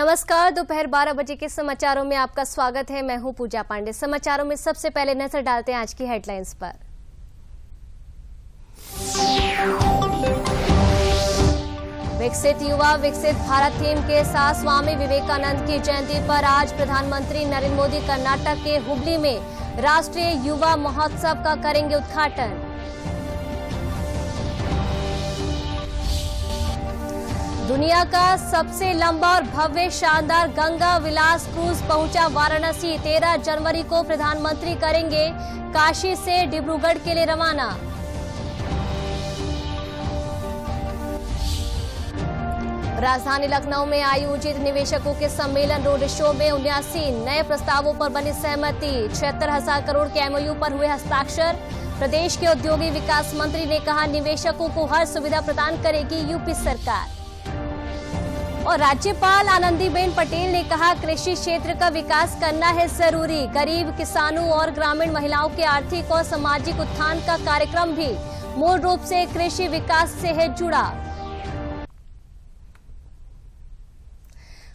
नमस्कार, दोपहर 12 बजे के समाचारों में आपका स्वागत है। मैं हूं पूजा पांडे। समाचारों में सबसे पहले नजर डालते हैं आज की हेडलाइंस पर। विकसित युवा विकसित भारत थीम के साथ स्वामी विवेकानंद की जयंती पर आज प्रधानमंत्री नरेंद्र मोदी कर्नाटक के हुबली में राष्ट्रीय युवा महोत्सव का करेंगे उद्घाटन। दुनिया का सबसे लंबा और भव्य शानदार गंगा विलास क्रूज पहुंचा वाराणसी। 13 जनवरी को प्रधानमंत्री करेंगे काशी से डिब्रूगढ़ के लिए रवाना। राजधानी लखनऊ में आयोजित निवेशकों के सम्मेलन रोड शो में 79 नए प्रस्तावों पर बनी सहमति। 76,000 करोड़ के एमओयू पर हुए हस्ताक्षर। प्रदेश के औद्योगिक विकास मंत्री ने कहा, निवेशकों को हर सुविधा प्रदान करेगी यूपी सरकार। और राज्यपाल आनंदीबेन पटेल ने कहा, कृषि क्षेत्र का विकास करना है जरूरी। गरीब किसानों और ग्रामीण महिलाओं के आर्थिक और सामाजिक उत्थान का कार्यक्रम भी मूल रूप से कृषि विकास से है जुड़ा।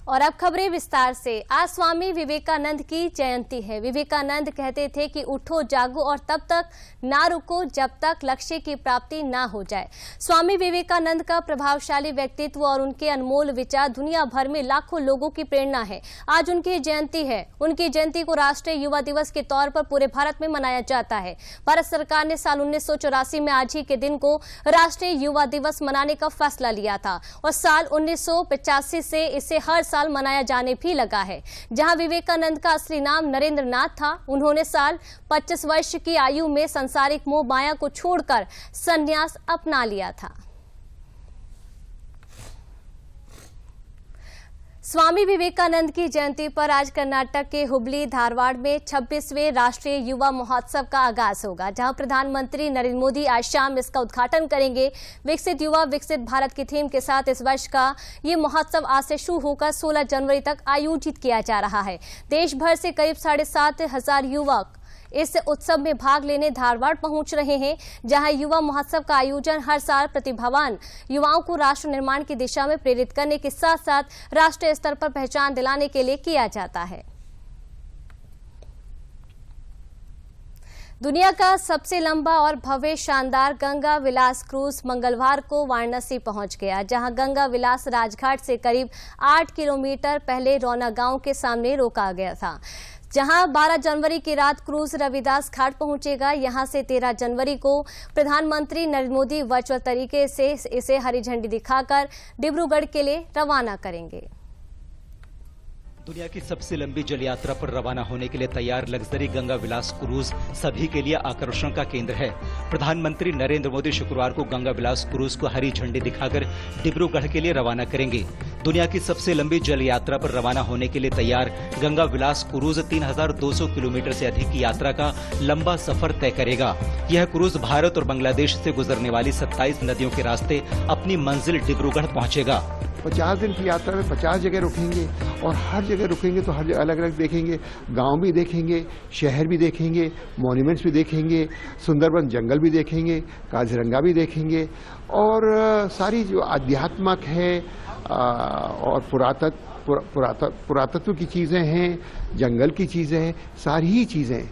और अब खबरें विस्तार से। आज स्वामी विवेकानंद की जयंती है। विवेकानंद कहते थे कि उठो जागो और तब तक ना रुको जब तक लक्ष्य की प्राप्ति ना हो जाए। स्वामी विवेकानंद का प्रभावशाली व्यक्तित्व और उनके अनमोल विचार दुनिया भर में लाखों लोगों की प्रेरणा है। आज उनकी जयंती है। उनकी जयंती को राष्ट्रीय युवा दिवस के तौर पर पूरे भारत में मनाया जाता है। भारत सरकार ने साल 1984 में आज ही के दिन को राष्ट्रीय युवा दिवस मनाने का फैसला लिया था और साल 1985 से इसे हर साल मनाया जाने भी लगा है। जहां विवेकानंद का असली नाम नरेंद्र नाथ था, उन्होंने साल 25 वर्ष की आयु में सांसारिक मोह माया को छोड़कर संन्यास अपना लिया था। स्वामी विवेकानंद की जयंती पर आज कर्नाटक के हुबली धारवाड़ में 26वें राष्ट्रीय युवा महोत्सव का आगाज होगा, जहां प्रधानमंत्री नरेंद्र मोदी आज शाम इसका उद्घाटन करेंगे। विकसित युवा विकसित भारत की थीम के साथ इस वर्ष का ये महोत्सव आज से शुरू होकर 16 जनवरी तक आयोजित किया जा रहा है। देश भर से करीब 7,500 युवक इस उत्सव में भाग लेने धारवाड़ पहुंच रहे हैं, जहां युवा महोत्सव का आयोजन हर साल प्रतिभावान युवाओं को राष्ट्र निर्माण की दिशा में प्रेरित करने के साथ साथ राष्ट्रीय स्तर पर पहचान दिलाने के लिए किया जाता है। दुनिया का सबसे लंबा और भव्य शानदार गंगा विलास क्रूज मंगलवार को वाराणसी पहुंच गया, जहां गंगा विलास राजघाट से करीब 8 किलोमीटर पहले रौना गांव के सामने रोका गया था। जहां 12 जनवरी की रात क्रूज रविदास घाट पहुंचेगा। यहां से 13 जनवरी को प्रधानमंत्री नरेंद्र मोदी वर्चुअल तरीके से इसे हरी झंडी दिखाकर डिब्रूगढ़ के लिए रवाना करेंगे। दुनिया की सबसे लंबी जल यात्रा पर रवाना होने के लिए तैयार लग्जरी गंगा विलास क्रूज सभी के लिए आकर्षण का केंद्र है। प्रधानमंत्री नरेंद्र मोदी शुक्रवार को गंगा विलास क्रूज को हरी झंडी दिखाकर डिब्रूगढ़ के लिए रवाना करेंगे। दुनिया की सबसे लंबी जल यात्रा पर रवाना होने के लिए तैयार गंगा विलास क्रूज 3,200 किलोमीटर से अधिक की यात्रा का लंबा सफर तय करेगा। यह क्रूज भारत और बांग्लादेश से गुजरने वाली 27 नदियों के रास्ते अपनी मंजिल डिब्रूगढ़ पहुंचेगा। 50 दिन की यात्रा में 50 जगह रुकेंगे और हर जगह रुकेंगे तो हर जगह अलग अलग देखेंगे। गांव भी देखेंगे, शहर भी देखेंगे, मॉन्यूमेंट्स भी देखेंगे, सुंदरबन जंगल भी देखेंगे, काजीरंगा भी देखेंगे और सारी जो आध्यात्मिक है और पुरातत्व की चीज़ें हैं, जंगल की चीज़ें हैं, सारी ही चीज़ें,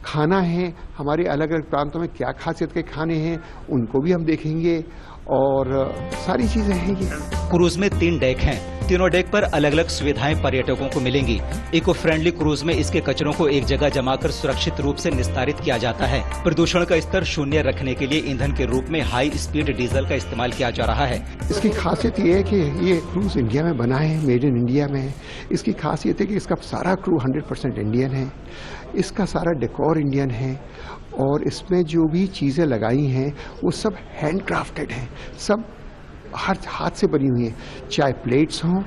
खाना है, हमारे अलग अलग प्रांतों में क्या खासियत के खाने हैं उनको भी हम देखेंगे और सारी चीजें हैं। ये क्रूज में 3 डेक हैं। तीनों डेक पर अलग अलग सुविधाएं पर्यटकों को मिलेंगी। इको फ्रेंडली क्रूज में इसके कचरों को एक जगह जमाकर सुरक्षित रूप से निस्तारित किया जाता है। प्रदूषण का स्तर शून्य रखने के लिए ईंधन के रूप में हाई स्पीड डीजल का इस्तेमाल किया जा रहा है। इसकी खासियत ये है कि ये क्रूज इंडिया में बना है, मेड इन इंडिया में है। इसकी खासियत है कि इसका सारा क्रू 100% इंडियन है, इसका सारा डेकोर इंडियन है और इसमें जो भी चीजें लगाई हैं वो सब हैंड क्राफ्टेड हैं, सब हर हाथ से बनी हुई हैं। चाहे प्लेट्स हों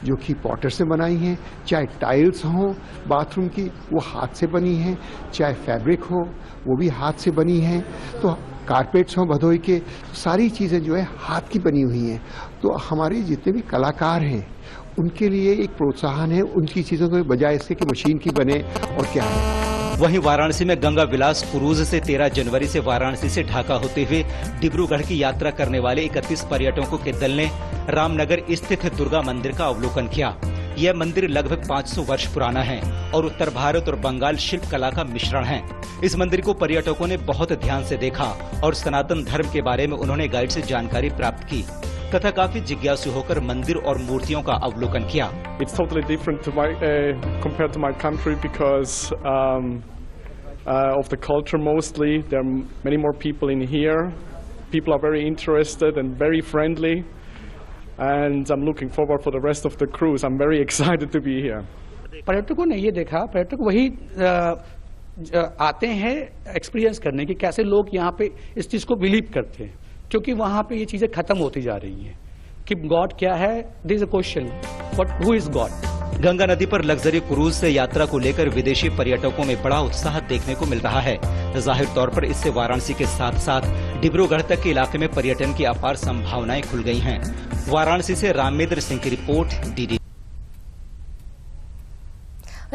जो कि पॉटर से बनाई हैं, चाहे टाइल्स हों बाथरूम की वो हाथ से बनी हैं, चाहे फैब्रिक हो वो भी हाथ से बनी हैं, तो कारपेट्स हों भदोई के, तो सारी चीज़ें जो है हाथ की बनी हुई हैं। तो हमारे जितने भी कलाकार हैं उनके लिए एक प्रोत्साहन है उनकी चीज़ों के बजाय इसके कि मशीन की बने और क्या है। वहीं वाराणसी में गंगा विलास क्रूज से 13 जनवरी से वाराणसी से ढाका होते हुए डिब्रूगढ़ की यात्रा करने वाले 31 पर्यटकों के दल ने रामनगर स्थित दुर्गा मंदिर का अवलोकन किया। यह मंदिर लगभग 500 वर्ष पुराना है और उत्तर भारत और बंगाल शिल्प कला का मिश्रण है। इस मंदिर को पर्यटकों ने बहुत ध्यान से देखा और सनातन धर्म के बारे में उन्होंने गाइड से जानकारी प्राप्त की तथा काफी जिज्ञासु होकर मंदिर और मूर्तियों का अवलोकन किया। It's totally different to my compared to my country because of the culture mostly. There are many more people in here. People are very interested and very friendly. And I'm looking forward for the rest of the cruise. I'm very excited to be here. पर्यटकों ने ये देखा, पर्यटक वही आते हैं experience करने की कैसे लोग यहाँ पे इस चीज को बिलीव करते हैं, क्योंकि वहाँ पे ये चीजें खत्म होती जा रही हैं कि गॉड क्या है। This is a question, but who is God. Ganga नदी पर लग्जरी क्रूज से यात्रा को लेकर विदेशी पर्यटकों में बड़ा उत्साह देखने को मिल रहा है। जाहिर तौर पर इससे वाराणसी के साथ साथ डिब्रूगढ़ तक के इलाके में पर्यटन की अपार संभावनाएं खुल गई हैं। वाराणसी से रामेंद्र सिंह की रिपोर्ट, डीडी।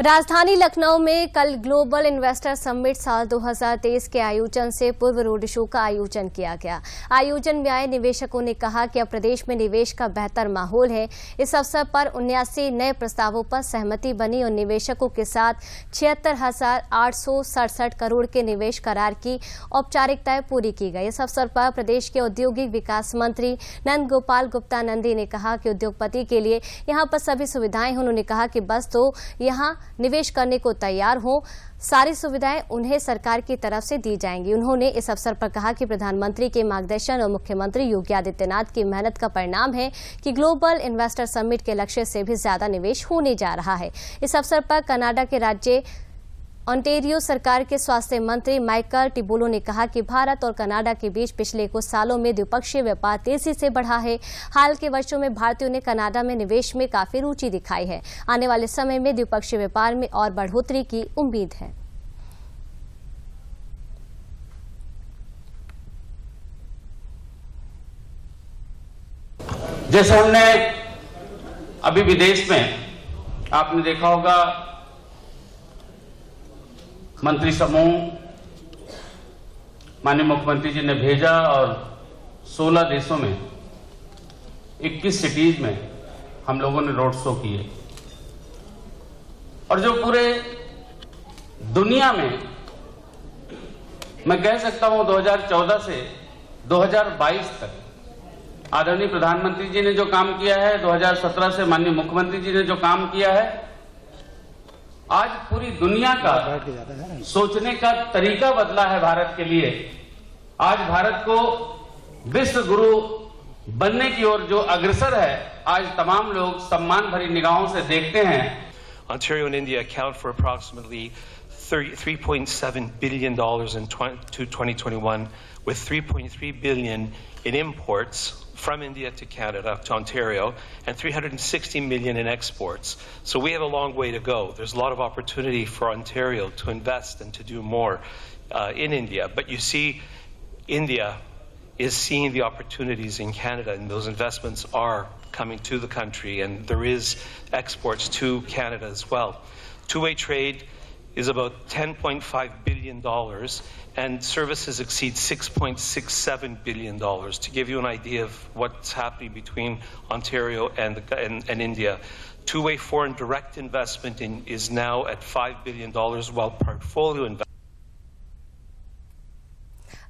राजधानी लखनऊ में कल ग्लोबल इन्वेस्टर समिट साल 2023 के आयोजन से पूर्व रोड शो का आयोजन किया गया। आयोजन में आए निवेशकों ने कहा कि अब प्रदेश में निवेश का बेहतर माहौल है। इस अवसर पर 79 नए प्रस्तावों पर सहमति बनी और निवेशकों के साथ 76,867 करोड़ के निवेश करार की औपचारिकताएं पूरी की गई। इस अवसर पर प्रदेश के औद्योगिक विकास मंत्री नंद गोपाल गुप्ता नंदी ने कहा कि उद्योगपति के लिए यहाँ पर सभी सुविधाएं हैं। उन्होंने कहा कि बस तो यहाँ निवेश करने को तैयार हो, सारी सुविधाएं उन्हें सरकार की तरफ से दी जाएंगी। उन्होंने इस अवसर पर कहा कि प्रधानमंत्री के मार्गदर्शन और मुख्यमंत्री योगी आदित्यनाथ की मेहनत का परिणाम है कि ग्लोबल इन्वेस्टर समिट के लक्ष्य से भी ज्यादा निवेश होने जा रहा है। इस अवसर पर कनाडा के राज्य ओंटारियो सरकार के स्वास्थ्य मंत्री माइकल टिबोलो ने कहा कि भारत और कनाडा के बीच पिछले कुछ सालों में द्विपक्षीय व्यापार तेजी से बढ़ा है। हाल के वर्षों में भारतीयों ने कनाडा में निवेश में काफी रुचि दिखाई है। आने वाले समय में द्विपक्षीय व्यापार में और बढ़ोतरी की उम्मीद है। जैसे हमने अभी विदेश में आपने देखा होगा मंत्री समूह माननीय मुख्यमंत्री जी ने भेजा और 16 देशों में 21 सिटीज में हम लोगों ने रोड शो किए और जो पूरे दुनिया में मैं कह सकता हूं 2014 से 2022 तक आदरणीय प्रधानमंत्री जी ने जो काम किया है, 2017 से माननीय मुख्यमंत्री जी ने जो काम किया है, आज पूरी दुनिया का सोचने का तरीका बदला है भारत के लिए। आज भारत को विश्व गुरु बनने की ओर जो अग्रसर है, आज तमाम लोग सम्मान भरी निगाहों से देखते हैं। Ontario and India account for approximately $3.7 billion in 2021, with $3.3 billion in imports from India to Canada, to Ontario, and $360 million in exports. So we have a long way to go. There's a lot of opportunity for Ontario to invest and to do more in India. But you see, India is seeing the opportunities in Canada, and those investments are coming to the country, and there is exports to Canada as well. Two-way trade is about $10.5 billion, and services exceed $6.67 billion. To give you an idea of what's happening between Ontario and India, two-way foreign direct investment is now at $5 billion, while portfolio investment.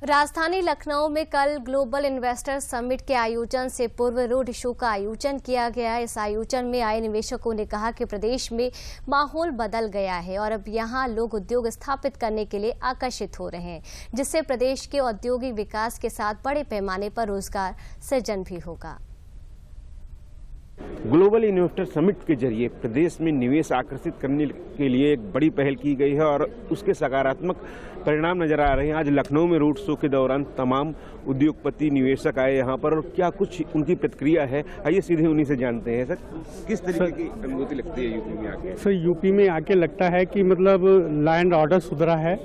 राजधानी लखनऊ में कल global investor summit के आयोजन से पूर्व road show का आयोजन किया गया। इस आयोजन में आए निवेशकों ने कहा कि प्रदेश में माहौल बदल गया है और अब यहां लोग उद्योग स्थापित करने के लिए आकर्षित हो रहे हैं, जिससे प्रदेश के औद्योगिक विकास के साथ बड़े पैमाने पर रोजगार सृजन भी होगा। ग्लोबल इन्वेस्टर समिट के जरिए प्रदेश में निवेश आकर्षित करने के लिए एक बड़ी पहल की गई है और उसके सकारात्मक परिणाम नजर आ रहे हैं। आज लखनऊ में रोड शो के दौरान तमाम उद्योगपति निवेशक आए यहाँ पर, और क्या कुछ उनकी प्रतिक्रिया है, आइए सीधे उन्हीं से जानते हैं। सर, किस तरीके की अनुभूति लगती है यूपी में आके? सर, यूपी में आके लगता है कि मतलब लैंड ऑर्डर सुधरा है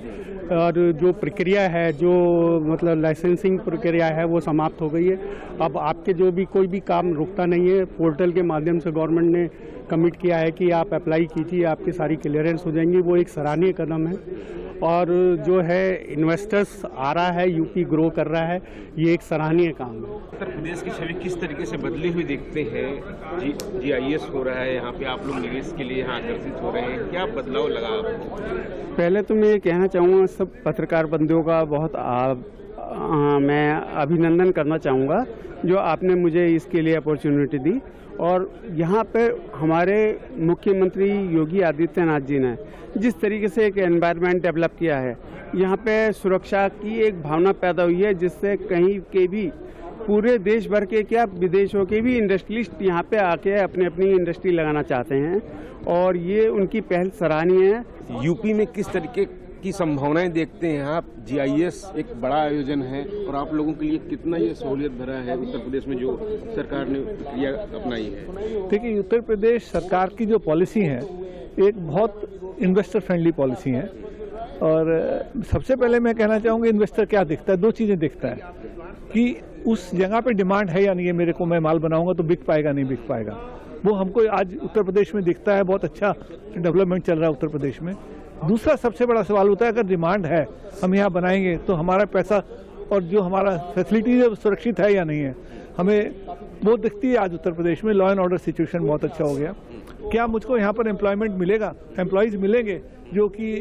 और जो प्रक्रिया है, जो मतलब लाइसेंसिंग प्रक्रिया है, वो समाप्त हो गई है। अब आपके जो भी कोई भी काम रुकता नहीं है। पोर्टल के माध्यम से गवर्नमेंट ने कमिट किया है कि आप अप्लाई कीजिए, आपकी सारी क्लियरेंस हो जाएंगी। वो एक सराहनीय कदम है और जो है इन्वेस्टर्स आ रहा है, यूपी ग्रो कर रहा है, ये एक सराहनीय काम है। उत्तर प्रदेश की छवि किस तरीके से बदली हुई देखते हैं? GIS हो रहा है, यहाँ पे आप लोग निवेश के लिए यहाँ आकर्षित हो रहे हैं, क्या बदलाव लगा आपको? पहले तो मैं ये कहना चाहूँगा सब पत्रकार बंधुओं का बहुत मैं अभिनंदन करना चाहूँगा जो आपने मुझे इसके लिए अपॉर्चुनिटी दी। और यहाँ पे हमारे मुख्यमंत्री योगी आदित्यनाथ जी ने जिस तरीके से एक एनवायरनमेंट डेवलप किया है, यहाँ पे सुरक्षा की एक भावना पैदा हुई है, जिससे कहीं के भी पूरे देश भर के क्या विदेशों के भी इंडस्ट्रियलिस्ट यहाँ पे आके अपनी अपनी इंडस्ट्री लगाना चाहते हैं और ये उनकी पहल सराहनीय है। यूपी में किस तरीके की संभावनाएं देखते हैं आप? GIS एक बड़ा आयोजन है और आप लोगों के लिए कितना ये सहूलियत भरा है उत्तर प्रदेश में जो सरकार ने प्रक्रिया अपनाई है? देखिए, उत्तर प्रदेश सरकार की जो पॉलिसी है एक बहुत इन्वेस्टर फ्रेंडली पॉलिसी है। और सबसे पहले मैं कहना चाहूँगा इन्वेस्टर क्या दिखता है, दो चीज़ें दिखता है कि उस जगह पे डिमांड है या नहीं है, मेरे को मैं माल बनाऊंगा तो बिक पाएगा नहीं बिक पाएगा, वो हमको आज उत्तर प्रदेश में दिखता है। बहुत अच्छा डेवलपमेंट चल रहा है उत्तर प्रदेश में। दूसरा सबसे बड़ा सवाल होता है अगर डिमांड है, हम यहाँ बनाएंगे तो हमारा पैसा और जो हमारा फैसिलिटीज है सुरक्षित है या नहीं है, हमें वो दिखती है। आज उत्तर प्रदेश में लॉ एंड ऑर्डर सिचुएशन बहुत अच्छा हो गया। क्या मुझको यहाँ पर एम्प्लॉयमेंट मिलेगा, एम्प्लॉयज मिलेंगे जो कि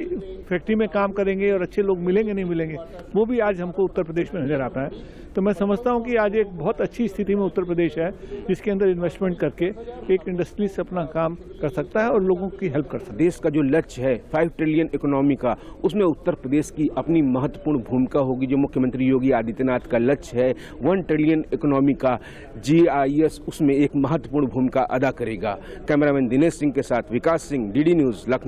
फैक्ट्री में काम करेंगे और अच्छे लोग मिलेंगे नहीं मिलेंगे, वो भी आज हमको उत्तर प्रदेश में नजर आता है। तो मैं समझता हूँ कि आज एक बहुत अच्छी स्थिति में उत्तर प्रदेश है जिसके अंदर इन्वेस्टमेंट करके एक इंडस्ट्री से अपना काम कर सकता है और लोगों की हेल्प कर सकता है। देश का जो लक्ष्य है 5 ट्रिलियन इकोनॉमी का, उसमें उत्तर प्रदेश की अपनी महत्वपूर्ण भूमिका होगी। जो मुख्यमंत्री योगी आदित्यनाथ का लक्ष्य है 1 ट्रिलियन इकोनॉमी का, GIS उसमें एक महत्वपूर्ण भूमिका अदा करेगा। कैमरामैन दिनेश सिंह के साथ विकास सिंह, DD न्यूज, लखनऊ।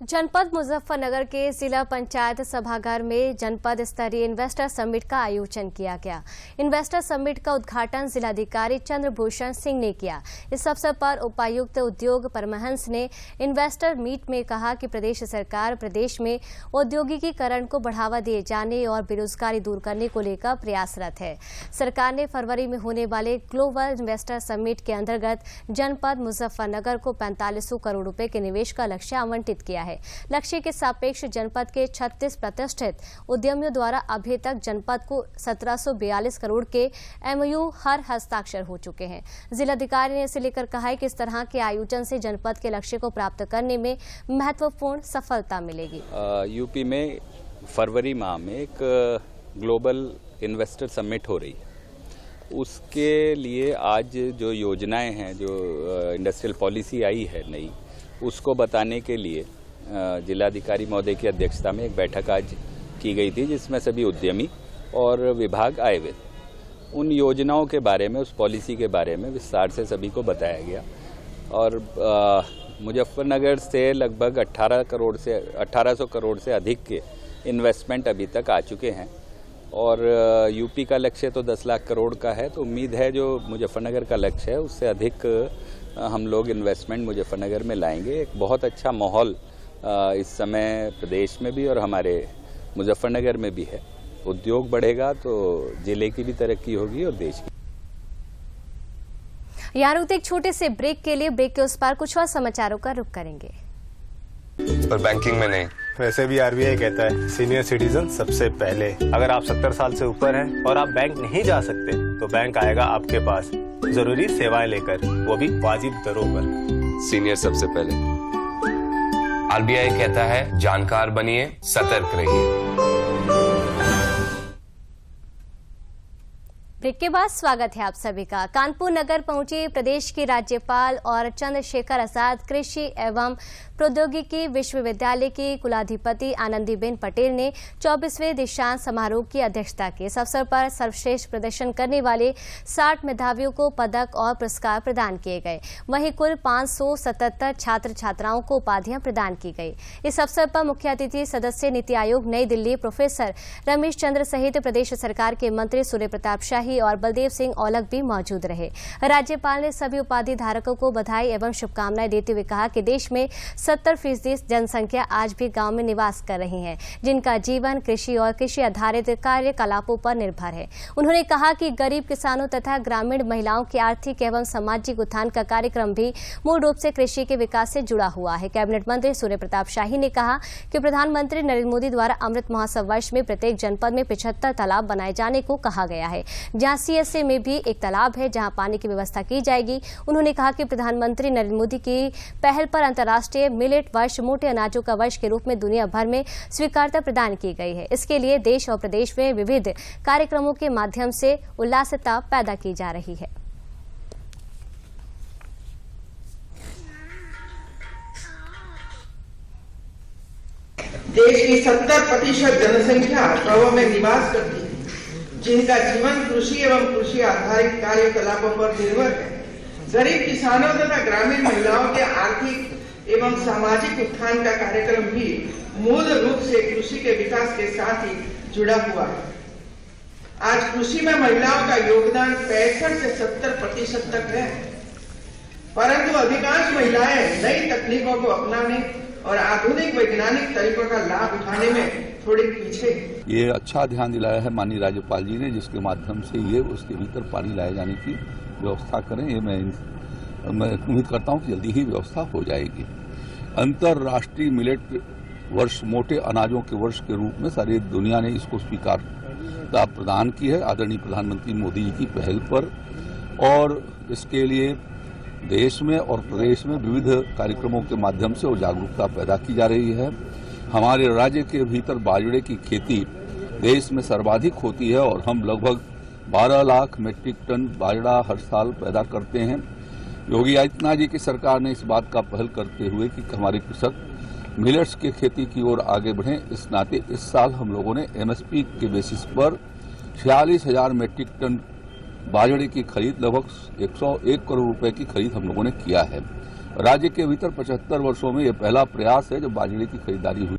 जनपद मुजफ्फरनगर के जिला पंचायत सभागार में जनपद स्तरीय इन्वेस्टर समिट का आयोजन किया गया। इन्वेस्टर समिट का उद्घाटन जिलाधिकारी चंद्रभूषण सिंह ने किया। इस अवसर पर उपायुक्त उद्योग परमहंस ने इन्वेस्टर मीट में कहा कि प्रदेश सरकार प्रदेश में औद्योगिकीकरण को बढ़ावा दिए जाने और बेरोजगारी दूर करने को लेकर प्रयासरत है। सरकार ने फरवरी में होने वाले ग्लोबल इन्वेस्टर समिट के अंतर्गत जनपद मुजफ्फरनगर को 4500 करोड़ रुपए के निवेश का लक्ष्य आवंटित किया है। लक्ष्य के सापेक्ष जनपद के 36 प्रतिष्ठित उद्यमियों द्वारा अभी तक जनपद को 1742 करोड़ के MOU हर हस्ताक्षर हो चुके हैं। जिलाधिकारी ने इसे लेकर कहा है कि इस तरह के आयोजन से जनपद के लक्ष्य को प्राप्त करने में महत्वपूर्ण सफलता मिलेगी। यूपी में फरवरी माह में एक ग्लोबल इन्वेस्टर समिट हो रही है। उसके लिए आज जो योजनाएं हैं, जो इंडस्ट्रियल पॉलिसी आई है नई, उसको बताने के लिए जिलाधिकारी महोदय की अध्यक्षता में एक बैठक आज की गई थी, जिसमें सभी उद्यमी और विभाग आए हुए थे। उन योजनाओं के बारे में, उस पॉलिसी के बारे में विस्तार से सभी को बताया गया। और मुजफ्फरनगर से लगभग 1800 करोड़ से अधिक के इन्वेस्टमेंट अभी तक आ चुके हैं और यूपी का लक्ष्य तो 10 लाख करोड़ का है। तो उम्मीद है जो मुजफ्फरनगर का लक्ष्य है उससे अधिक हम लोग इन्वेस्टमेंट मुजफ्फरनगर में लाएंगे। एक बहुत अच्छा माहौल इस समय प्रदेश में भी और हमारे मुजफ्फरनगर में भी है। उद्योग बढ़ेगा तो जिले की भी तरक्की होगी और देश की। यहाँ रुकते एक छोटे से ब्रेक के लिए, ब्रेक के उस पार कुछ और समाचारों का रुख करेंगे। पर बैंकिंग में नहीं। वैसे भी RBI कहता है सीनियर सिटीजन सबसे पहले। अगर आप 70 साल से ऊपर हैं और आप बैंक नहीं जा सकते तो बैंक आएगा आपके पास जरूरी सेवाएं लेकर, वो भी वाजिब दरों पर। सीनियर सबसे पहले। RBI कहता है जानकार बनिए, सतर्क रहिए। ब्रेक के बाद स्वागत है आप सभी का। कानपुर नगर पहुंची प्रदेश की राज्यपाल और चंद्रशेखर आजाद कृषि एवं प्रौद्योगिकी विश्वविद्यालय की कुलाधिपति आनंदीबेन पटेल ने 24वें दीक्षांत समारोह की अध्यक्षता की। इस अवसर पर सर्वश्रेष्ठ प्रदर्शन करने वाले 60 मेधावियों को पदक और पुरस्कार प्रदान किए गए। वहीं कुल 577 छात्र छात्राओं को उपाधियां प्रदान की गई। इस अवसर पर मुख्य अतिथि सदस्य नीति आयोग नई दिल्ली प्रोफेसर रमेश चंद्र सहित प्रदेश सरकार के मंत्री सूर्य प्रताप शाही, शाही और बलदेव सिंह औलख भी मौजूद रहे। राज्यपाल ने सभी उपाधि धारकों को बधाई एवं शुभकामनाएं देते हुए कहा कि देश में 70% जनसंख्या आज भी गांव में निवास कर रही है, जिनका जीवन कृषि और कृषि आधारित कार्यकलापों पर निर्भर है। उन्होंने कहा कि गरीब किसानों तथा ग्रामीण महिलाओं के आर्थिक एवं सामाजिक उत्थान का कार्यक्रम भी मूल रूप से कृषि के विकास से जुड़ा हुआ है। कैबिनेट मंत्री सूर्य प्रताप शाही ने कहा कि प्रधानमंत्री नरेंद्र मोदी द्वारा अमृत महोत्सव वर्ष में प्रत्येक जनपद में 75 तालाब बनाए जाने को कहा गया है, जहां CSA में भी एक तालाब है जहां पानी की व्यवस्था की जाएगी। उन्होंने कहा कि प्रधानमंत्री नरेंद्र मोदी की पहल पर अंतर्राष्ट्रीय मिलेट वर्ष मोटे अनाजों का वर्ष के रूप में दुनिया भर में स्वीकार्यता प्रदान की गई है। इसके लिए देश और प्रदेश में विविध कार्यक्रमों के माध्यम से उल्लासता पैदा की जा रही है। देश की 70% जनसंख्या गांवों में निवास करती है, जिनका जीवन कृषि एवं कृषि आधारित कार्यकलापों पर निर्भर है। गरीब किसानों तथा ग्रामीण महिलाओं के आर्थिक एवं सामाजिक उत्थान का कार्यक्रम भी मूल रूप से कृषि के विकास के साथ ही जुड़ा हुआ है। आज कृषि में महिलाओं का योगदान 65 से 70% तक है, परंतु अधिकांश महिलाएं नई तकनीकों को अपनाने और आधुनिक वैज्ञानिक तरीकों का लाभ उठाने में थोड़ी पीछे। ये अच्छा ध्यान दिलाया है माननीय राज्यपाल जी ने, जिसके माध्यम से ये उसके भीतर पानी लाए जाने की व्यवस्था करें। ये मैं उम्मीद करता हूँ कि जल्दी ही व्यवस्था हो जाएगी। अंतर्राष्ट्रीय मिलेट वर्ष मोटे अनाजों के वर्ष के रूप में सारी दुनिया ने इसको स्वीकारता प्रदान की है आदरणीय प्रधानमंत्री मोदी जी की पहल पर, और इसके लिए देश में और प्रदेश में विविध कार्यक्रमों के माध्यम से और जागरूकता पैदा की जा रही है। हमारे राज्य के भीतर बाजरे की खेती देश में सर्वाधिक होती है और हम लगभग 12 लाख मीट्रिक टन बाजरा हर साल पैदा करते हैं। योगी आदित्यनाथ जी की सरकार ने इस बात का पहल करते हुए कि हमारे कृषक मिलेट्स की खेती की ओर आगे बढ़ें, इस नाते इस साल हम लोगों ने MSP के बेसिस पर 46,000 मीट्रिक टन बाजरे की खरीद लगभग 101 करोड़ रुपए की खरीद हम लोगों ने किया है। राज्य के भीतर 75 वर्षों में यह पहला प्रयास है जब बाजरे की खरीदारी हुई।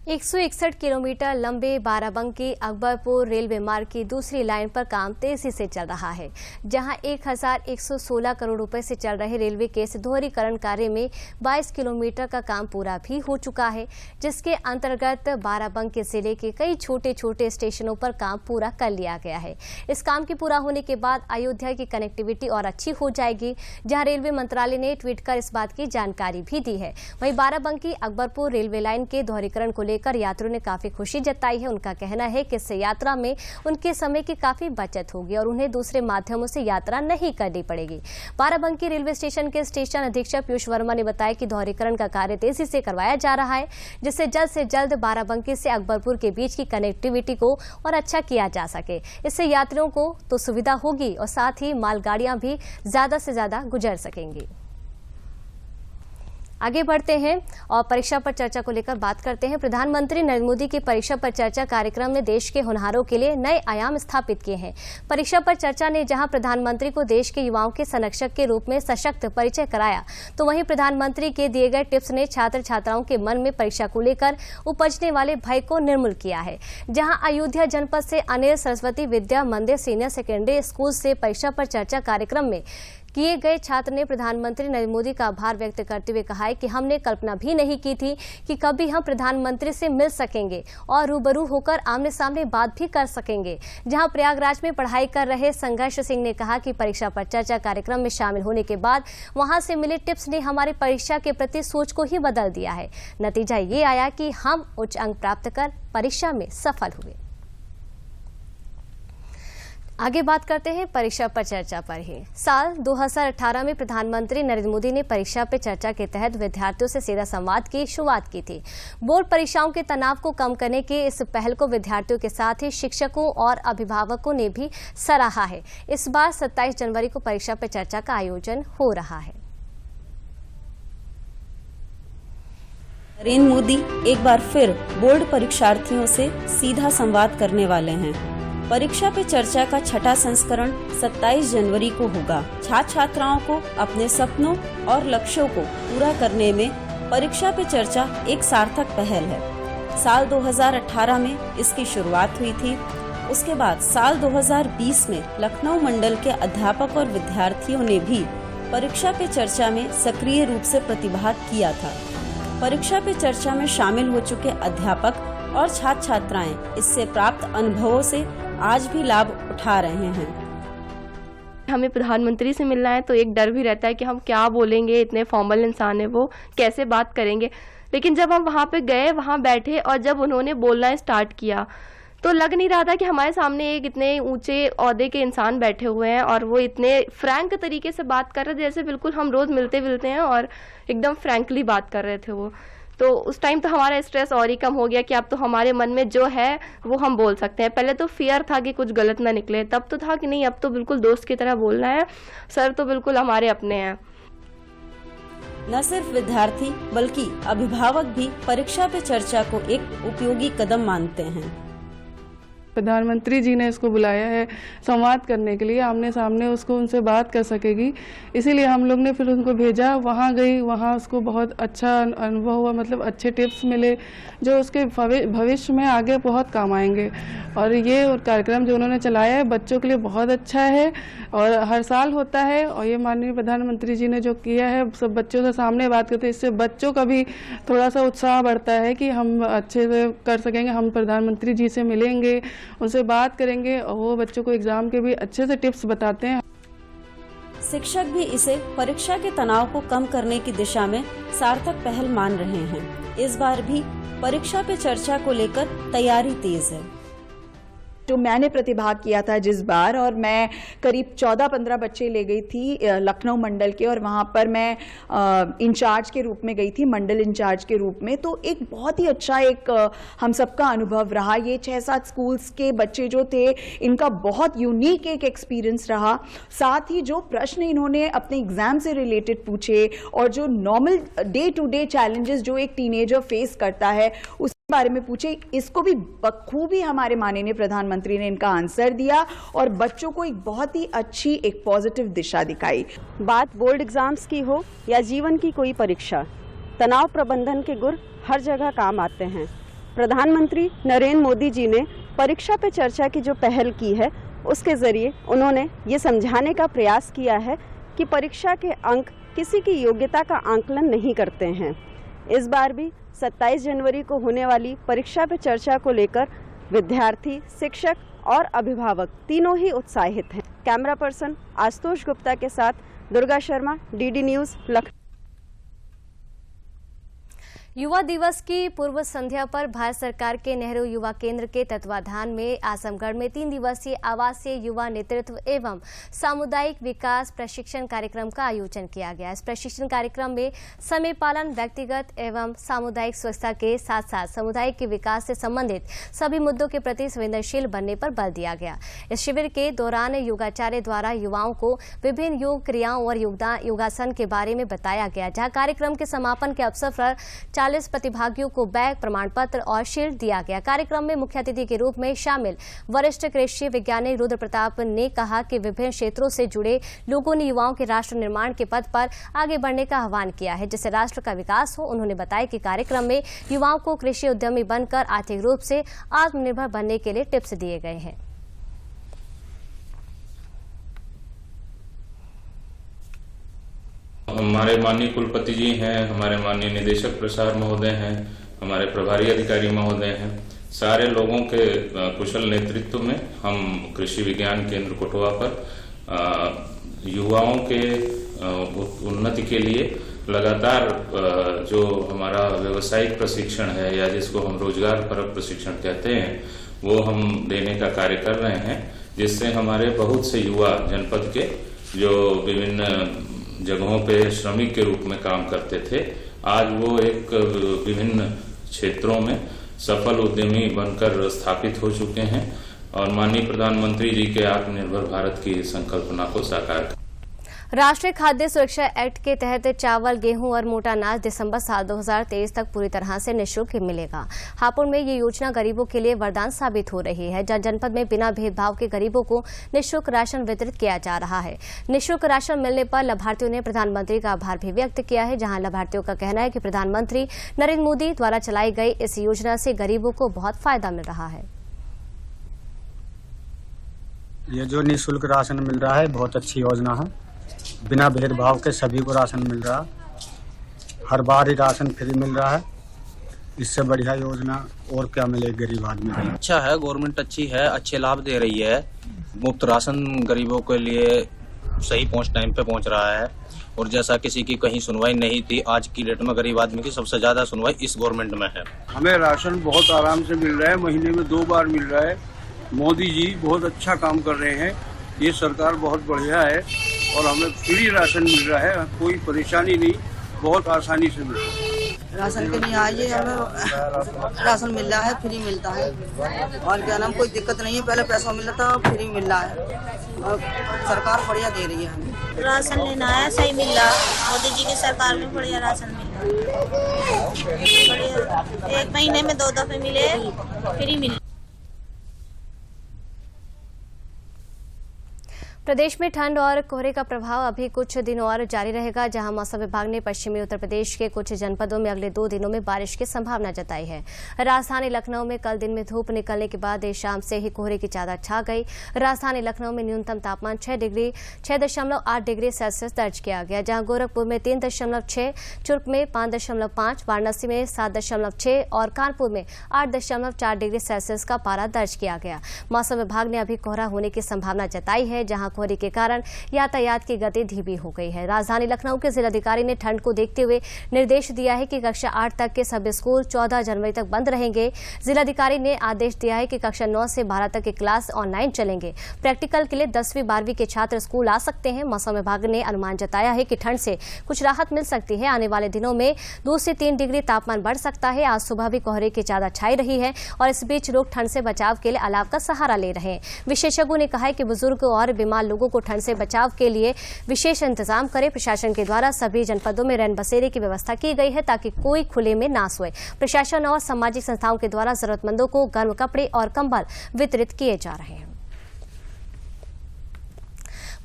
161 किलोमीटर लंबे बाराबंकी अकबरपुर रेलवे मार्ग की दूसरी लाइन पर काम तेजी से चल रहा है, जहां 1116 करोड़ रुपए से चल रहे रेलवे के दोहरीकरण कार्य में 22 किलोमीटर का काम पूरा भी हो चुका है, जिसके अंतर्गत बाराबंकी जिले के कई छोटे छोटे स्टेशनों पर काम पूरा कर लिया गया है। इस काम के पूरा होने के बाद अयोध्या की कनेक्टिविटी और अच्छी हो जाएगी, जहाँ रेलवे मंत्रालय ने ट्वीट कर इस बात की जानकारी भी दी है। वहीं बाराबंकी अकबरपुर रेलवे लाइन के दोहरीकरण को लेकर यात्रियों ने काफी खुशी जताई है। उनका कहना है कि इससे यात्रा में उनके समय की काफी बचत होगी और उन्हें दूसरे माध्यमों से यात्रा नहीं करनी पड़ेगी। बाराबंकी रेलवे स्टेशन के स्टेशन अधीक्षक पीयूष वर्मा ने बताया कि दोहरीकरण का कार्य तेजी से करवाया जा रहा है, जिससे जल्द से जल्द बाराबंकी से अकबरपुर के बीच की कनेक्टिविटी को और अच्छा किया जा सके। इससे यात्रियों को तो सुविधा होगी और साथ ही मालगाड़ियां भी ज्यादा से ज्यादा गुजर सकेंगी। आगे बढ़ते हैं और परीक्षा पर चर्चा को लेकर बात करते हैं। प्रधानमंत्री नरेंद्र मोदी की परीक्षा पर चर्चा कार्यक्रम ने देश के होनहारों के लिए नए आयाम स्थापित किए हैं। परीक्षा पर चर्चा ने जहां प्रधानमंत्री को देश के युवाओं के संरक्षक के रूप में सशक्त परिचय कराया, तो वहीं प्रधानमंत्री के दिए गए टिप्स ने छात्र छात्राओं के मन में परीक्षा को लेकर उपजने वाले भय को निर्मूल किया है। जहाँ अयोध्या जनपद से अनिल सरस्वती विद्या मंदिर सीनियर सेकेंडरी स्कूल से परीक्षा पर चर्चा कार्यक्रम में किए गए छात्र ने प्रधानमंत्री नरेंद्र मोदी का आभार व्यक्त करते हुए कहा है कि हमने कल्पना भी नहीं की थी कि कभी हम प्रधानमंत्री से मिल सकेंगे और रूबरू होकर आमने सामने बात भी कर सकेंगे। जहां प्रयागराज में पढ़ाई कर रहे संघर्ष सिंह ने कहा कि परीक्षा पर चर्चा कार्यक्रम में शामिल होने के बाद वहां से मिले टिप्स ने हमारी परीक्षा के प्रति सोच को ही बदल दिया है। नतीजा ये आया कि हम उच्च अंक प्राप्त कर परीक्षा में सफल हुए। आगे बात करते हैं परीक्षा पर चर्चा पर ही। साल 2018 में प्रधानमंत्री नरेंद्र मोदी ने परीक्षा पे चर्चा के तहत विद्यार्थियों से सीधा संवाद की शुरुआत की थी। बोर्ड परीक्षाओं के तनाव को कम करने की इस पहल को विद्यार्थियों के साथ ही शिक्षकों और अभिभावकों ने भी सराहा है। इस बार 27 जनवरी को परीक्षा पे चर्चा का आयोजन हो रहा है। नरेंद्र मोदी एक बार फिर बोर्ड परीक्षार्थियों से सीधा संवाद करने वाले हैं। परीक्षा पे चर्चा का छठा संस्करण 27 जनवरी को होगा। छात्र छात्राओं को अपने सपनों और लक्ष्यों को पूरा करने में परीक्षा पे चर्चा एक सार्थक पहल है। साल 2018 में इसकी शुरुआत हुई थी। उसके बाद साल 2020 में लखनऊ मंडल के अध्यापक और विद्यार्थियों ने भी परीक्षा पे चर्चा में सक्रिय रूप से प्रतिभाग किया था। परीक्षा पे चर्चा में शामिल हो चुके अध्यापक और छात्र छात्राएं इससे प्राप्त अनुभवों से आज भी लाभ उठा रहे हैं। हमें प्रधानमंत्री से मिलना है तो एक डर भी रहता है कि हम क्या बोलेंगे, इतने फॉर्मल इंसान है वो, कैसे बात करेंगे। लेकिन जब हम वहाँ पे गए, वहाँ बैठे और जब उन्होंने बोलना स्टार्ट किया तो लग नहीं रहा था कि हमारे सामने एक इतने ऊंचे ओहदे के इंसान बैठे हुए हैं और वो इतने फ्रैंक तरीके से बात कर रहे थे, जैसे बिल्कुल हम रोज मिलते हैं और एकदम फ्रैंकली बात कर रहे थे वो। तो उस टाइम तो हमारा स्ट्रेस और ही कम हो गया कि अब तो हमारे मन में जो है वो हम बोल सकते हैं। पहले तो फियर था कि कुछ गलत ना निकले, तब तो था कि नहीं अब तो बिल्कुल दोस्त की तरह बोलना है, सर तो बिल्कुल हमारे अपने हैं। न सिर्फ विद्यार्थी बल्कि अभिभावक भी परीक्षा पे चर्चा को एक उपयोगी कदम मानते हैं। प्रधानमंत्री जी ने इसको बुलाया है संवाद करने के लिए, आमने सामने उसको उनसे बात कर सकेगी, इसीलिए हम लोग ने फिर उनको भेजा। वहाँ गई, वहाँ उसको बहुत अच्छा अनुभव हुआ, मतलब अच्छे टिप्स मिले जो उसके भविष्य में आगे बहुत काम आएंगे। और ये कार्यक्रम जो उन्होंने चलाया है बच्चों के लिए बहुत अच्छा है और हर साल होता है। और ये माननीय प्रधानमंत्री जी ने जो किया है, सब बच्चों से सामने बात करते हैं, इससे बच्चों का भी थोड़ा सा उत्साह बढ़ता है कि हम अच्छे से कर सकेंगे, हम प्रधानमंत्री जी से मिलेंगे, उनसे बात करेंगे और वो बच्चों को एग्जाम के भी अच्छे से टिप्स बताते हैं। शिक्षक भी इसे परीक्षा के तनाव को कम करने की दिशा में सार्थक पहल मान रहे हैं। इस बार भी परीक्षा पे चर्चा को लेकर तैयारी तेज है। जो मैंने प्रतिभाग किया था जिस बार, और मैं करीब 14-15 बच्चे ले गई थी लखनऊ मंडल के, और वहाँ पर मैं इंचार्ज के रूप में गई थी, मंडल इंचार्ज के रूप में। तो एक बहुत ही अच्छा एक हम सबका अनुभव रहा। ये 6-7 स्कूल्स के बच्चे जो थे, इनका बहुत यूनिक एक एक्सपीरियंस रहा। साथ ही जो प्रश्न इन्होंने अपने एग्जाम से रिलेटेड पूछे और जो normal day to day challenges जो एक टीनेजर फेस करता है उस बारे में पूछे, इसको भी बखूबी हमारे माननीय प्रधानमंत्री ने इनका आंसर दिया और बच्चों को एक बहुत ही अच्छी एक पॉजिटिव दिशा दिखाई। बात बोर्ड एग्जाम्स की हो या जीवन की कोई परीक्षा, तनाव प्रबंधन के गुर हर जगह काम आते हैं। प्रधानमंत्री नरेंद्र मोदी जी ने परीक्षा पे चर्चा की जो पहल की है, उसके जरिए उन्होंने ये समझाने का प्रयास किया है कि परीक्षा के अंक किसी की योग्यता का आंकलन नहीं करते हैं। इस बार भी 27 जनवरी को होने वाली परीक्षा पे चर्चा को लेकर विद्यार्थी, शिक्षक और अभिभावक तीनों ही उत्साहित हैं। कैमरा पर्सन आशुतोष गुप्ता के साथ दुर्गा शर्मा, डीडी न्यूज़, लखनऊ। युवा दिवस की पूर्व संध्या पर भारत सरकार के नेहरू युवा केंद्र के तत्वाधान में आजमगढ़ में 3 दिवसीय आवासीय युवा नेतृत्व एवं सामुदायिक विकास प्रशिक्षण कार्यक्रम का आयोजन किया गया। इस प्रशिक्षण कार्यक्रम में समय पालन, व्यक्तिगत एवं सामुदायिक स्वच्छता के साथ साथ समुदाय के विकास से संबंधित सभी मुद्दों के प्रति संवेदनशील बनने पर बल दिया गया। इस शिविर के दौरान योगाचार्य द्वारा युवाओं को विभिन्न योग क्रियाओं और योगासन के बारे में बताया गया, जहाँ कार्यक्रम के समापन के अवसर पर 40 प्रतिभागियों को बैग, प्रमाण पत्र और शील्ड दिया गया। कार्यक्रम में मुख्य अतिथि के रूप में शामिल वरिष्ठ कृषि वैज्ञानिक रुद्र प्रताप ने कहा कि विभिन्न क्षेत्रों से जुड़े लोगों ने युवाओं के राष्ट्र निर्माण के पथ पर आगे बढ़ने का आह्वान किया है, जिससे राष्ट्र का विकास हो। उन्होंने बताया कि कार्यक्रम में युवाओं को कृषि उद्यमी बनकर आर्थिक रूप से आत्मनिर्भर बनने के लिए टिप्स दिए गए हैं। हमारे माननीय कुलपति जी हैं, हमारे माननीय निदेशक प्रसार महोदय हैं, हमारे प्रभारी अधिकारी महोदय हैं, सारे लोगों के कुशल नेतृत्व में हम कृषि विज्ञान केंद्र कोटवा पर युवाओं के उन्नति के लिए लगातार जो हमारा व्यावसायिक प्रशिक्षण है या जिसको हम रोजगार परक प्रशिक्षण कहते हैं, वो हम देने का कार्य कर रहे हैं, जिससे हमारे बहुत से युवा जनपद के जो विभिन्न जगहों पे श्रमिक के रूप में काम करते थे, आज वो एक विभिन्न क्षेत्रों में सफल उद्यमी बनकर स्थापित हो चुके हैं और माननीय प्रधानमंत्री जी के आत्मनिर्भर भारत की संकल्पना को साकार कर। राष्ट्रीय खाद्य सुरक्षा एक्ट के तहत चावल, गेहूं और मोटा अनाज दिसंबर साल 2023 तक पूरी तरह से निःशुल्क मिलेगा। हापुड़ में ये योजना गरीबों के लिए वरदान साबित हो रही है, जहां जनपद में बिना भेदभाव के गरीबों को निःशुल्क राशन वितरित किया जा रहा है। निःशुल्क राशन मिलने पर लाभार्थियों ने प्रधानमंत्री का आभार भी व्यक्त किया है, जहां लाभार्थियों का कहना है कि प्रधानमंत्री नरेंद्र मोदी द्वारा चलाई गई इस योजना से गरीबों को बहुत फायदा मिल रहा है। ये जो निःशुल्क राशन मिल रहा है बहुत अच्छी योजना है। बिना भेदभाव के सभी को राशन मिल रहा है, हर बार ही राशन फ्री मिल रहा है। इससे बढ़िया योजना और क्या मिले गरीब आदमी को। अच्छा है, गवर्नमेंट अच्छी है, अच्छे लाभ दे रही है। मुफ्त राशन गरीबों के लिए सही टाइम पे पहुंच रहा है। और जैसा किसी की कहीं सुनवाई नहीं थी, आज की डेट में गरीब आदमी की सबसे ज्यादा सुनवाई इस गवर्नमेंट में है। हमें राशन बहुत आराम से मिल रहा है, महीने में 2 बार मिल रहा है। मोदी जी बहुत अच्छा काम कर रहे हैं, ये सरकार बहुत बढ़िया है और हमें फ्री राशन मिल रहा है, कोई परेशानी नहीं, बहुत आसानी से मिल रहा है। राशन के लिए आइए, हमें राशन मिल रहा है, फ्री मिलता है और क्या नाम कोई दिक्कत नहीं है। पहले पैसा मिल रहा था, फ्री मिल रहा है और सरकार बढ़िया दे रही है हमें। राशन लेना है, सही मिल रहा है। मोदी जी की सरकार में बढ़िया राशन मिल रहा है। एक महीने में 2 दफे मिले, फ्री मिले। प्रदेश में ठंड और कोहरे का प्रभाव अभी कुछ दिनों और जारी रहेगा, जहां मौसम विभाग ने पश्चिमी उत्तर प्रदेश के कुछ जनपदों में अगले 2 दिनों में बारिश की संभावना जताई है। राजधानी लखनऊ में कल दिन में धूप निकलने के बाद देर शाम से ही कोहरे की चादर छा गई। राजधानी लखनऊ में न्यूनतम तापमान 6.8 डिग्री सेल्सियस दर्ज किया गया, जहां गोरखपुर में 3.6, चुर्क में 5.5, वाराणसी में 7.6 और कानपुर में 8.4 डिग्री सेल्सियस का पारा दर्ज किया गया। मौसम विभाग ने अभी कोहरा होने की संभावना जताई है, जहां कोहरे के कारण यातायात की गति धीमी हो गई है। राजधानी लखनऊ के जिलाधिकारी ने ठंड को देखते हुए निर्देश दिया है कि कक्षा 8 तक के सभी स्कूल 14 जनवरी तक बंद रहेंगे। जिलाधिकारी ने आदेश दिया है कि कक्षा 9 से 12 तक के क्लास ऑनलाइन चलेंगे। प्रैक्टिकल के लिए 10वीं 12वीं के छात्र स्कूल आ सकते हैं। मौसम विभाग ने अनुमान जताया है कि ठंड से कुछ राहत मिल सकती है। आने वाले दिनों में 2 से 3 डिग्री तापमान बढ़ सकता है। आज सुबह भी कोहरे की चादर छाई रही है और इस बीच लोग ठंड से बचाव के लिए अलाव का सहारा ले रहे हैं। विशेषज्ञों ने कहा है कि बुजुर्ग और बीमार लोगों को ठंड से बचाव के लिए विशेष इंतजाम करें। प्रशासन के द्वारा सभी जनपदों में रैन बसेरे की व्यवस्था की गई है ताकि कोई खुले में ना सोए। प्रशासन और सामाजिक संस्थाओं के द्वारा जरूरतमंदों को गर्म कपड़े और कंबल वितरित किए जा रहे हैं।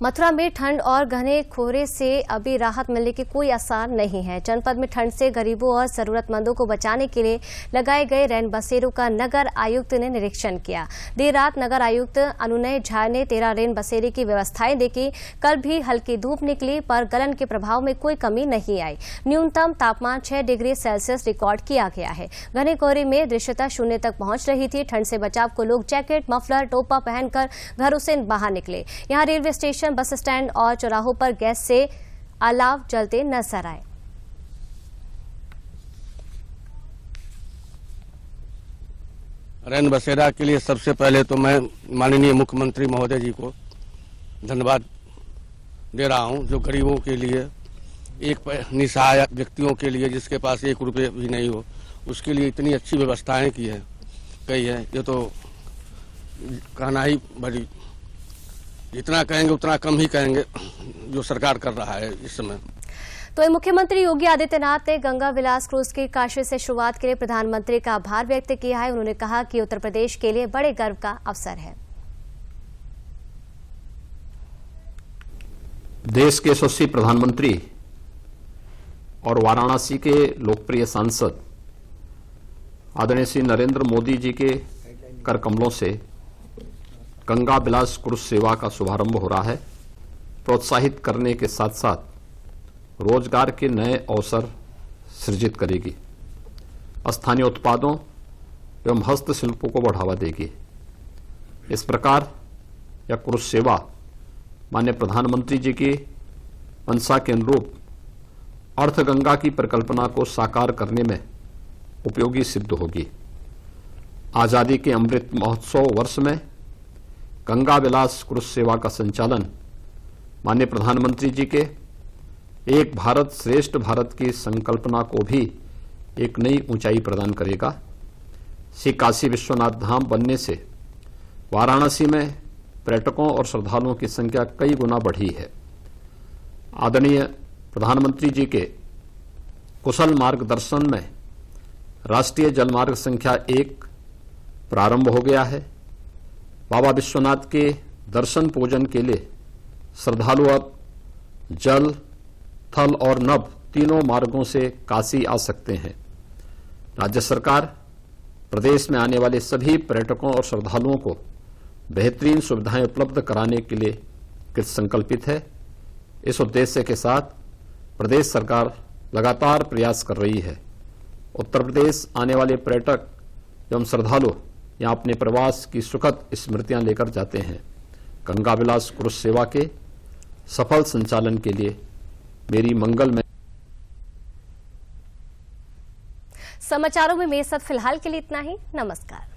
मथुरा में ठंड और घने कोहरे से अभी राहत मिलने के कोई आसार नहीं है। जनपद में ठंड से गरीबों और जरूरतमंदों को बचाने के लिए लगाए गए रैन बसेरों का नगर आयुक्त ने निरीक्षण किया। देर रात नगर आयुक्त अनुनय झा ने 13 रैन बसेरे की व्यवस्थाएं देखी। कल भी हल्की धूप निकली पर गलन के प्रभाव में कोई कमी नहीं आई। न्यूनतम तापमान 6 डिग्री सेल्सियस रिकॉर्ड किया गया है। घने कोहरे में दृश्यता 0 तक पहुंच रही थी। ठंड से बचाव को लोग जैकेट, मफलर, टोपा पहनकर घरों से बाहर निकले। यहाँ रेलवे स्टेशन, बस स्टैंड और चौराहों पर गैस से अलाव जलते नजर आए। रैन बसेरा के लिए सबसे पहले तो मैं माननीय मुख्यमंत्री महोदय जी को धन्यवाद दे रहा हूं, जो गरीबों के लिए, एक निसहाय व्यक्तियों के लिए जिसके पास 1 रुपये भी नहीं हो, उसके लिए इतनी अच्छी व्यवस्थाएं की है ये तो कहना ही बड़ी, जितना कहेंगे उतना कम ही कहेंगे जो सरकार कर रहा है इस समय। तो मुख्यमंत्री योगी आदित्यनाथ ने गंगा विलास क्रूज की काशी से शुरुआत के लिए प्रधानमंत्री का आभार व्यक्त किया है। उन्होंने कहा कि उत्तर प्रदेश के लिए बड़े गर्व का अवसर है। देश के यशस्वी प्रधानमंत्री और वाराणसी के लोकप्रिय सांसद आदरणीय श्री नरेंद्र मोदी जी के कर कमलों से गंगा विलास क्रूज सेवा का शुभारंभ हो रहा है। प्रोत्साहित करने के साथ साथ रोजगार के नए अवसर सृजित करेगी, स्थानीय उत्पादों एवं हस्तशिल्पों को बढ़ावा देगी। इस प्रकार यह क्रूज सेवा माननीय प्रधानमंत्री जी की मंशा के अनुरूप अर्थगंगा की परिकल्पना को साकार करने में उपयोगी सिद्ध होगी। आजादी के अमृत महोत्सव वर्ष में गंगा विलास क्रूज सेवा का संचालन माननीय प्रधानमंत्री जी के एक भारत श्रेष्ठ भारत की संकल्पना को भी एक नई ऊंचाई प्रदान करेगा। श्री काशी विश्वनाथ धाम बनने से वाराणसी में पर्यटकों और श्रद्धालुओं की संख्या कई गुना बढ़ी है। आदरणीय प्रधानमंत्री जी के कुशल मार्गदर्शन में राष्ट्रीय जलमार्ग संख्या 1 प्रारंभ हो गया है। बाबा विश्वनाथ के दर्शन पूजन के लिए श्रद्धालु अब जल, थल और नभ तीनों मार्गों से काशी आ सकते हैं। राज्य सरकार प्रदेश में आने वाले सभी पर्यटकों और श्रद्धालुओं को बेहतरीन सुविधाएं उपलब्ध कराने के लिए कृत संकल्पित है। इस उद्देश्य के साथ प्रदेश सरकार लगातार प्रयास कर रही है। उत्तर प्रदेश आने वाले पर्यटक एवं श्रद्धालु यहां अपने प्रवास की सुखद स्मृतियां लेकर जाते हैं। गंगा विलास क्रूज सेवा के सफल संचालन के लिए मेरी मंगलमय। समाचारों में मेरे साथ फिलहाल के लिए इतना ही। नमस्कार।